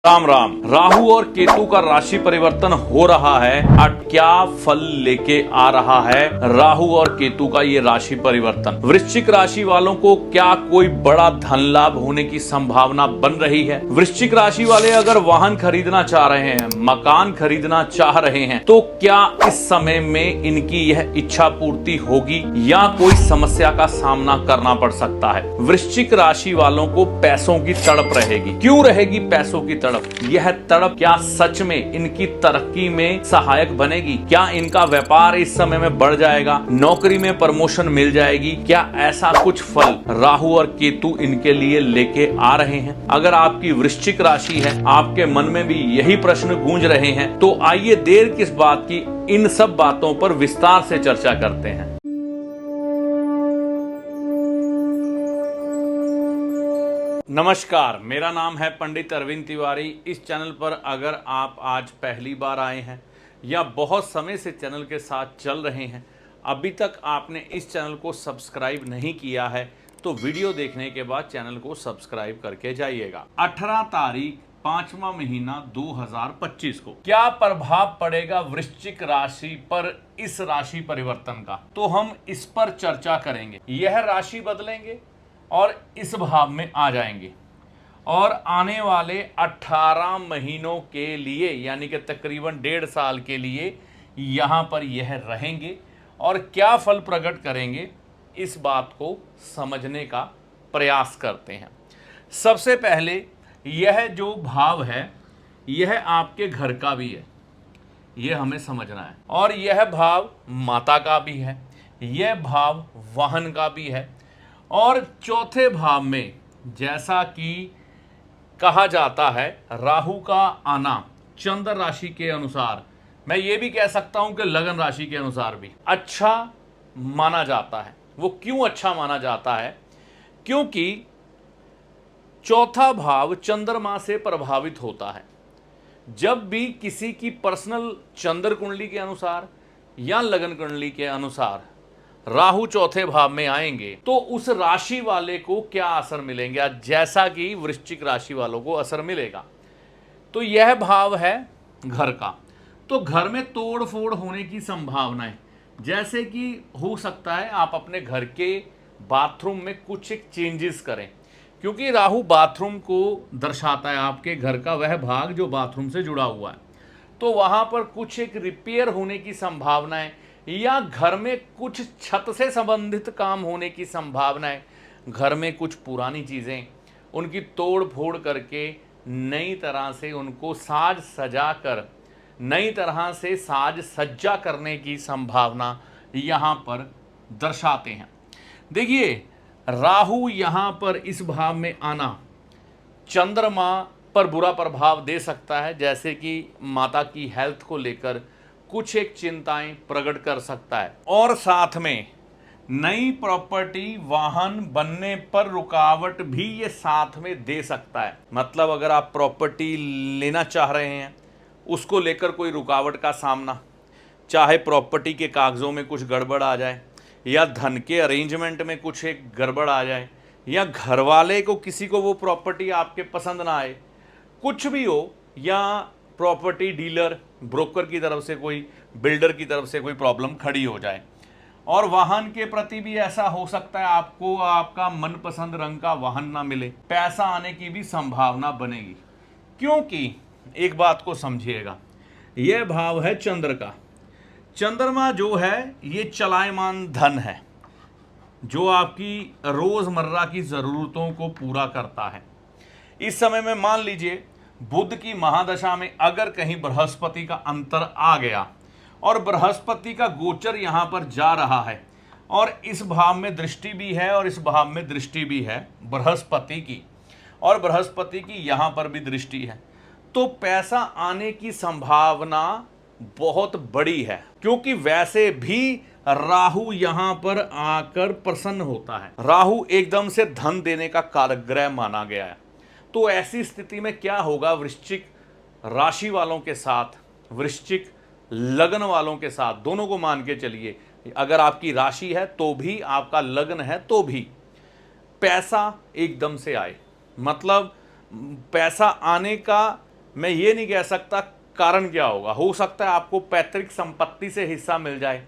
राम राम। राहु और केतु का राशि परिवर्तन हो रहा है। क्या फल लेके आ रहा है राहु और केतु का ये राशि परिवर्तन? वृश्चिक राशि वालों को क्या कोई बड़ा धन लाभ होने की संभावना बन रही है? वृश्चिक राशि वाले अगर वाहन खरीदना चाह रहे हैं, मकान खरीदना चाह रहे हैं, तो क्या इस समय में इनकी यह इच्छा पूर्ति होगी या कोई समस्या का सामना करना पड़ सकता है? वृश्चिक राशि वालों को पैसों की तड़प रहेगी। क्यों रहेगी पैसों की तड़प? यह तड़प क्या सच में इनकी तरक्की में सहायक बनेगी? क्या इनका व्यापार इस समय में बढ़ जाएगा? नौकरी में प्रमोशन मिल जाएगी? क्या ऐसा कुछ फल राहु और केतु इनके लिए लेके आ रहे हैं? अगर आपकी वृश्चिक राशि है, आपके मन में भी यही प्रश्न गूंज रहे हैं, तो आइए देर किस बात की, इन सब बातों पर विस्तार से चर्चा करते हैं। नमस्कार, मेरा नाम है पंडित अरविंद तिवारी। इस चैनल पर अगर आप आज पहली बार आए हैं या बहुत समय से चैनल के साथ चल रहे हैं, अभी तक आपने इस चैनल को सब्सक्राइब नहीं किया है, तो वीडियो देखने के बाद चैनल को सब्सक्राइब करके जाइएगा। 18 तारीख 5वां महीना 2025 को क्या प्रभाव पड़ेगा वृश्चिक राशि पर इस राशि परिवर्तन का, तो हम इस पर चर्चा करेंगे। यह राशि बदलेंगे और इस भाव में आ जाएंगे और आने वाले 18 महीनों के लिए, यानी कि तकरीबन 1.5 साल के लिए यहाँ पर यह रहेंगे और क्या फल प्रकट करेंगे, इस बात को समझने का प्रयास करते हैं। सबसे पहले यह जो भाव है, यह आपके घर का भी है, यह हमें समझना है, और यह भाव माता का भी है, यह भाव वाहन का भी है। और चौथे भाव में जैसा कि कहा जाता है, राहु का आना चंद्र राशि के अनुसार, मैं ये भी कह सकता हूं कि लगन राशि के अनुसार भी अच्छा माना जाता है। वो क्यों अच्छा माना जाता है? क्योंकि चौथा भाव चंद्रमा से प्रभावित होता है। जब भी किसी की पर्सनल चंद्र कुंडली के अनुसार या लगन कुंडली के अनुसार राहु चौथे भाव में आएंगे, तो उस राशि वाले को क्या असर मिलेंगे, जैसा कि वृश्चिक राशि वालों को असर मिलेगा। तो यह भाव है घर का, तो घर में तोड़ फोड़ होने की संभावनाएं, जैसे कि हो सकता है आप अपने घर के बाथरूम में कुछ एक चेंजेस करें, क्योंकि राहु बाथरूम को दर्शाता है, आपके घर का वह भाग जो बाथरूम से जुड़ा हुआ है। तो वहां पर कुछ एक रिपेयर होने की संभावनाएं, या घर में कुछ छत से संबंधित काम होने की संभावनाएं, घर में कुछ पुरानी चीज़ें उनकी तोड़ फोड़ करके नई तरह से उनको साज सजा कर, नई तरह से साज सज्जा करने की संभावना यहाँ पर दर्शाते हैं। देखिए, राहु यहाँ पर इस भाव में आना चंद्रमा पर बुरा प्रभाव दे सकता है, जैसे कि माता की हेल्थ को लेकर कुछ एक चिंताएं प्रकट कर सकता है, और साथ में नई प्रॉपर्टी वाहन बनने पर रुकावट भी ये साथ में दे सकता है। मतलब अगर आप प्रॉपर्टी लेना चाह रहे हैं, उसको लेकर कोई रुकावट का सामना, चाहे प्रॉपर्टी के कागज़ों में कुछ गड़बड़ आ जाए, या धन के अरेंजमेंट में कुछ एक गड़बड़ आ जाए, या घर वाले को किसी को वो प्रॉपर्टी आपके पसंद ना आए, कुछ भी हो, या प्रॉपर्टी डीलर ब्रोकर की तरफ से, कोई बिल्डर की तरफ से कोई प्रॉब्लम खड़ी हो जाए। और वाहन के प्रति भी ऐसा हो सकता है, आपको आपका मनपसंद रंग का वाहन ना मिले, पैसा आने की भी संभावना बनेगी। क्योंकि एक बात को समझिएगा, यह भाव है चंद्र का। चंद्रमा जो है ये चलायमान धन है, जो आपकी रोजमर्रा की जरूरतों को पूरा करता है। इस समय में मान लीजिए बुध की महादशा में अगर कहीं बृहस्पति का अंतर आ गया और बृहस्पति का गोचर यहां पर जा रहा है, और इस भाव में दृष्टि भी है और इस भाव में दृष्टि भी है बृहस्पति की, और बृहस्पति की यहां पर भी दृष्टि है, तो पैसा आने की संभावना बहुत बड़ी है। क्योंकि वैसे भी राहु यहां पर आकर प्रसन्न होता है। राहु एकदम से धन देने का कारग्रह माना गया है। तो ऐसी स्थिति में क्या होगा वृश्चिक राशि वालों के साथ, वृश्चिक लगन वालों के साथ, दोनों को मान के चलिए, अगर आपकी राशि है तो भी, आपका लगन है तो भी, पैसा एकदम से आए। मतलब पैसा आने का मैं ये नहीं कह सकता कारण क्या होगा। हो सकता है आपको पैतृक संपत्ति से हिस्सा मिल जाए,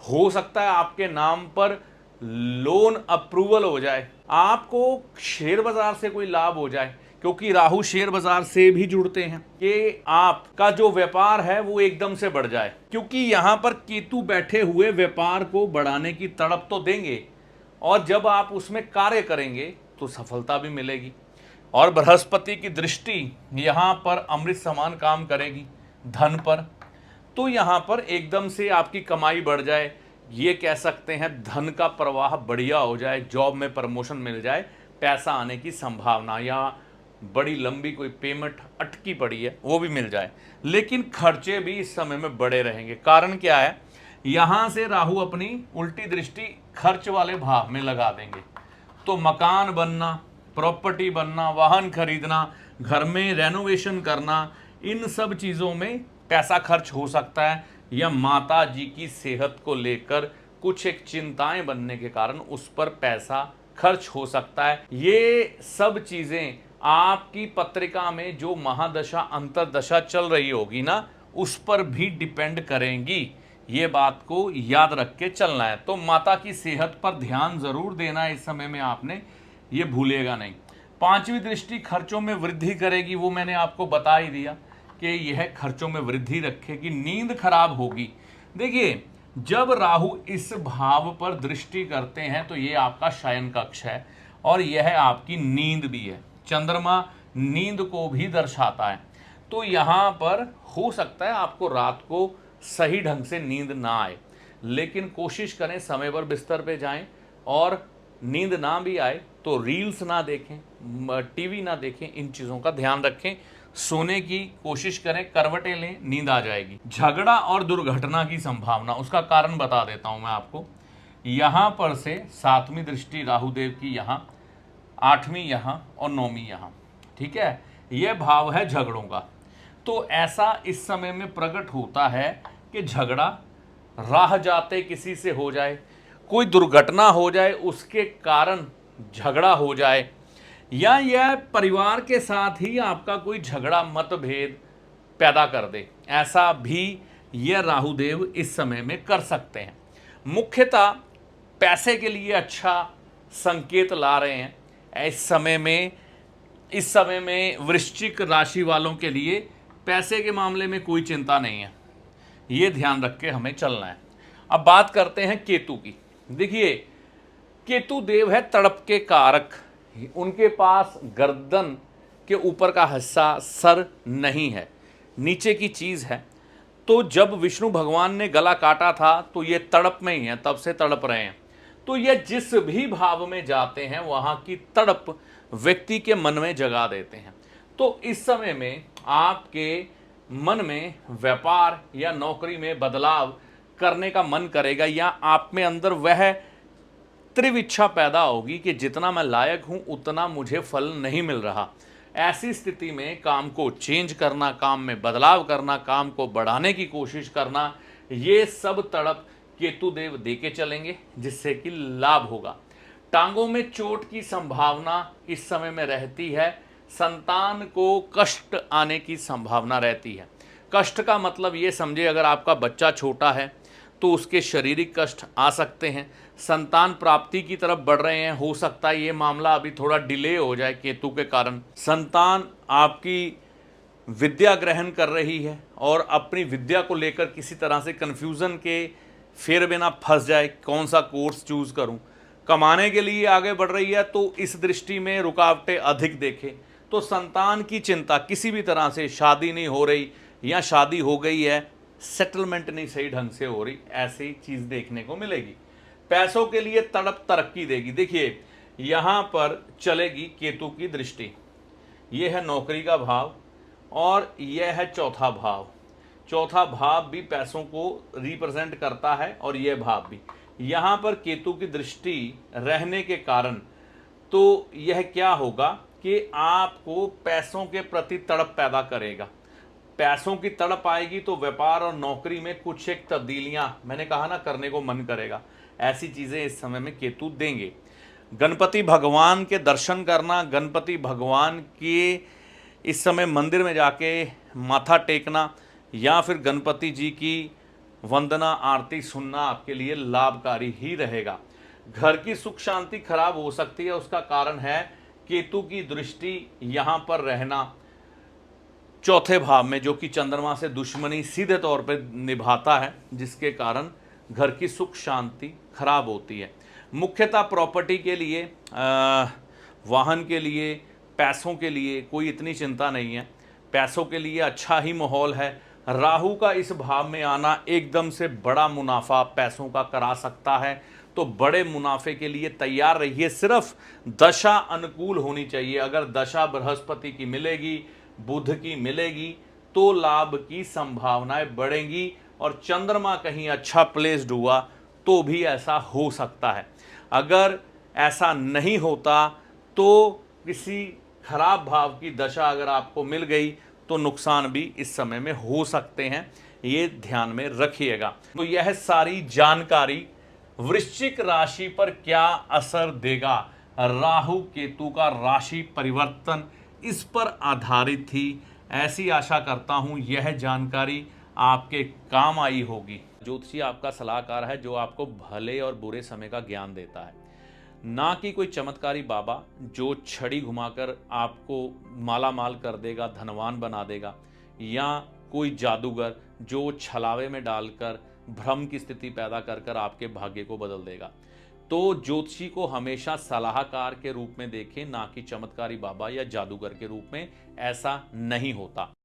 हो सकता है आपके नाम पर लोन अप्रूवल हो जाए, आपको शेयर बाजार से कोई लाभ हो जाए, क्योंकि राहु शेयर बाजार से भी जुड़ते हैं, कि आपका जो व्यापार है वो एकदम से बढ़ जाए, क्योंकि यहां पर केतु बैठे हुए व्यापार को बढ़ाने की तड़प तो देंगे, और जब आप उसमें कार्य करेंगे तो सफलता भी मिलेगी। और बृहस्पति की दृष्टि यहां पर अमृत समान काम करेगी धन पर, तो यहां पर एकदम से आपकी कमाई बढ़ जाए, ये कह सकते हैं धन का प्रवाह बढ़िया हो जाए, जॉब में प्रमोशन मिल जाए, पैसा आने की संभावना, या बड़ी लंबी कोई पेमेंट अटकी पड़ी है वो भी मिल जाए। लेकिन खर्चे भी इस समय में बड़े रहेंगे। कारण क्या है, यहां से राहु अपनी उल्टी दृष्टि खर्च वाले भाव में लगा देंगे, तो मकान बनना, प्रॉपर्टी बनना, वाहन खरीदना, घर में रेनोवेशन करना, इन सब चीज़ों में पैसा खर्च हो सकता है, या माता जी की सेहत को लेकर कुछ एक चिंताएं बनने के कारण उस पर पैसा खर्च हो सकता है। ये सब चीज़ें आपकी पत्रिका में जो महादशा अंतरदशा चल रही होगी ना, उस पर भी डिपेंड करेंगी। ये बात को याद रख के चलना है। तो माता की सेहत पर ध्यान जरूर देना है इस समय में आपने, ये भूलेगा नहीं। पांचवी दृष्टि खर्चों में वृद्धि करेगी, वो मैंने आपको बता ही दिया कि यह खर्चों में वृद्धि रखेगी। नींद खराब होगी। देखिए, जब राहु इस भाव पर दृष्टि करते हैं तो ये आपका शयन कक्ष है और यह आपकी नींद भी है। चंद्रमा नींद को भी दर्शाता है, तो यहाँ पर हो सकता है आपको रात को सही ढंग से नींद ना आए, लेकिन कोशिश करें समय पर बिस्तर पे जाएं, और नींद ना भी आए तो रील्स ना देखें, टीवी ना देखें, इन चीज़ों का ध्यान रखें। सोने की कोशिश करें, करवटें लें, नींद आ जाएगी। झगड़ा और दुर्घटना की संभावना, उसका कारण बता देता हूं मैं आपको। यहां पर से 7वीं दृष्टि राहुदेव की यहां, 8वीं यहां और 9वीं यहां, ठीक है, यह भाव है झगड़ों का। तो ऐसा इस समय में प्रकट होता है कि झगड़ा राह जाते किसी से हो जाए, कोई दुर्घटना हो जाए, उसके कारण झगड़ा हो जाए, या यह परिवार के साथ ही आपका कोई झगड़ा मतभेद पैदा कर दे, ऐसा भी यह राहुदेव इस समय में कर सकते हैं। मुख्यतः पैसे के लिए अच्छा संकेत ला रहे हैं इस समय में। इस समय में वृश्चिक राशि वालों के लिए पैसे के मामले में कोई चिंता नहीं है, ये ध्यान रख के हमें चलना है। अब बात करते हैं केतु की। देखिए, केतु देव है तड़प के कारक, उनके पास गर्दन के ऊपर का हिस्सा सर नहीं है, नीचे की चीज है। तो जब विष्णु भगवान ने गला काटा था तो ये तड़प में ही है, तब से तड़प रहे हैं। तो ये जिस भी भाव में जाते हैं वहां की तड़प व्यक्ति के मन में जगा देते हैं। तो इस समय में आपके मन में व्यापार या नौकरी में बदलाव करने का मन करेगा, या आप में अंदर वह तीव्र इच्छा पैदा होगी कि जितना मैं लायक हूं उतना मुझे फल नहीं मिल रहा। ऐसी स्थिति में काम को चेंज करना, काम में बदलाव करना, काम को बढ़ाने की कोशिश करना, ये सब तड़प केतु देव देके चलेंगे, जिससे कि लाभ होगा। टांगों में चोट की संभावना इस समय में रहती है। संतान को कष्ट आने की संभावना रहती है। कष्ट का मतलब ये समझे, अगर आपका बच्चा छोटा है तो उसके शारीरिक कष्ट आ सकते हैं। संतान प्राप्ति की तरफ बढ़ रहे हैं, हो सकता है ये मामला अभी थोड़ा डिले हो जाए केतु के कारण। संतान आपकी विद्या ग्रहण कर रही है और अपनी विद्या को लेकर किसी तरह से कन्फ्यूज़न के फेर बिना फंस जाए, कौन सा कोर्स चूज़ करूं। कमाने के लिए आगे बढ़ रही है तो इस दृष्टि में रुकावटें अधिक देखे। तो संतान की चिंता, किसी भी तरह से शादी नहीं हो रही या शादी हो गई है, सेटलमेंट नहीं सही ढंग से हो रही, ऐसी चीज़ देखने को मिलेगी। पैसों के लिए तड़प तरक्की देगी। देखिए, यहाँ पर चलेगी केतु की दृष्टि, यह है नौकरी का भाव और यह है चौथा भाव। चौथा भाव भी पैसों को रिप्रेजेंट करता है और यह भाव भी। यहाँ पर केतु की दृष्टि रहने के कारण तो यह क्या होगा कि आपको पैसों के प्रति तड़प पैदा करेगा। पैसों की तड़प आएगी तो व्यापार और नौकरी में कुछ एक तब्दीलियां, मैंने कहा ना, करने को मन करेगा। ऐसी चीजें इस समय में केतु देंगे। गणपति भगवान के दर्शन करना, गणपति भगवान के इस समय मंदिर में जाके माथा टेकना या फिर गणपति जी की वंदना आरती सुनना आपके लिए लाभकारी ही रहेगा। घर की सुख शांति खराब हो सकती है, उसका कारण है केतु की दृष्टि यहां पर रहना चौथे भाव में, जो कि चंद्रमा से दुश्मनी सीधे तौर पर निभाता है, जिसके कारण घर की सुख शांति खराब होती है। मुख्यतः प्रॉपर्टी के लिए, वाहन के लिए, पैसों के लिए कोई इतनी चिंता नहीं है। पैसों के लिए अच्छा ही माहौल है। राहु का इस भाव में आना एकदम से बड़ा मुनाफा पैसों का करा सकता है, तो बड़े मुनाफे के लिए तैयार रहिए। सिर्फ दशा अनुकूल होनी चाहिए। अगर दशा बृहस्पति की मिलेगी, बुध की मिलेगी, तो लाभ की संभावनाएं बढ़ेंगी। और चंद्रमा कहीं अच्छा प्लेस्ड हुआ तो भी ऐसा हो सकता है। अगर ऐसा नहीं होता तो किसी खराब भाव की दशा अगर आपको मिल गई तो नुकसान भी इस समय में हो सकते हैं, ये ध्यान में रखिएगा। तो यह सारी जानकारी वृश्चिक राशि पर क्या असर देगा, राहु केतु का राशि परिवर्तन, इस पर आधारित थी। ऐसी आशा करता हूं यह जानकारी आपके काम आई होगी। ज्योतिषी आपका सलाहकार है जो आपको भले और बुरे समय का ज्ञान देता है, ना कि कोई चमत्कारी बाबा जो छड़ी घुमाकर आपको माला माल कर देगा, धनवान बना देगा, या कोई जादूगर जो छलावे में डालकर भ्रम की स्थिति पैदा कर कर आपके भाग्य को बदल देगा। तो ज्योतिषी को हमेशा सलाहकार के रूप में देखें, ना कि चमत्कारी बाबा या जादूगर के रूप में। ऐसा नहीं होता।